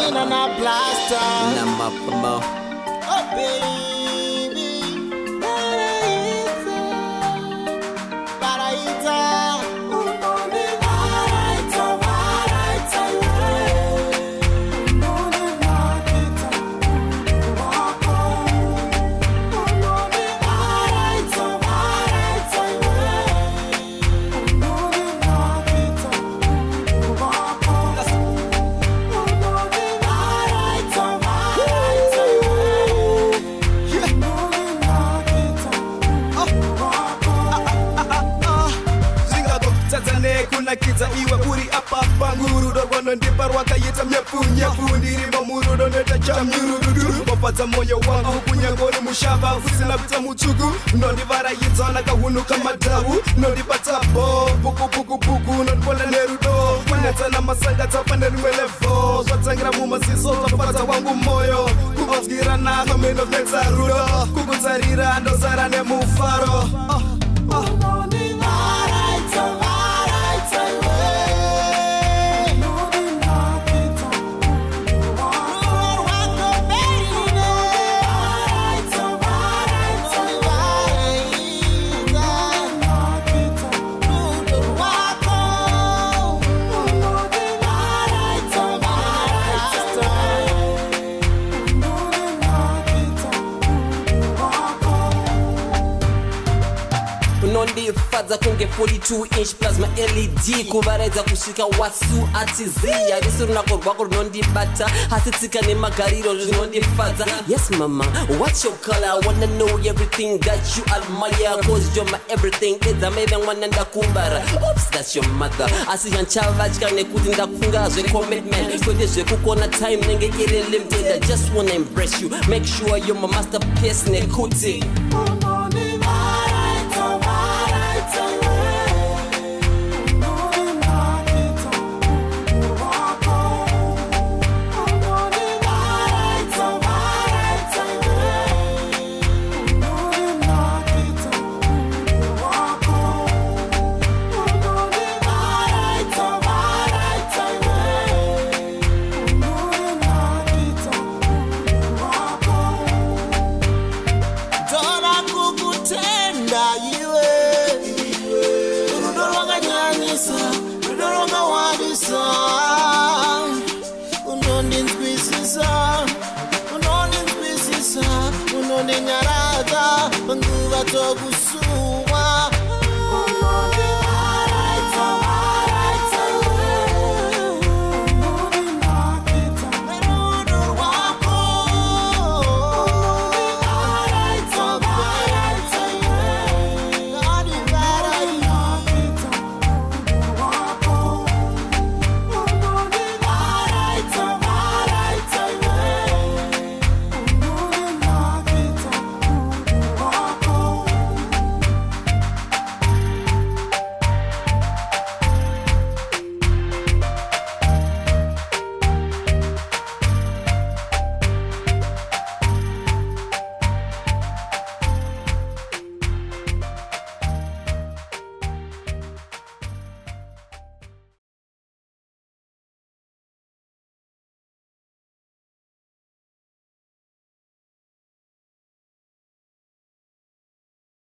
elemina na blaster na mapfumo. Oh baby, unondivaridza, unondivaridza, varidza iwe, unondivaridza wako, unondivaridza, varidza iwe, unondivaridza wako, unondivaridza, varidza iwe, kunakidza iwe uri apa pangurudo rwanondipa rwakaita myepunyepu ndiri mamurudo ndoita chamyurududu wafadza mwoyo wangu kunyangoni mushava kusina kuita mutsvuku nondivaraidza nakahunuka madhavu nondibata bo pukupukupuku nondiponda nerudo kunetsana masanga tsapa nerimwe levo zvatsangira mumaziso zvafadza wangu moyo kuvanzwirana kwamenovnetsa rudo kukutsarira ndozara nemufaro unondifadza kunge 42-inch plasma LED kuvaraidza kusvika wasu atiziya risi runako rwako runondibata asi tsika nemagariro zvinondifadza. Yes mama, what's your color? I wanna know everything that you admire cause you're my everything. Edza maive mwana ndakumbara. Oops, that's your mother. Asi zvanchavatya nekuti ndakufunga zve-commitment kwete zvekukona time nenge iri limited. I just wanna embrace you, make sure you're my masterpiece nekuti unondinyaradza panguva dzoku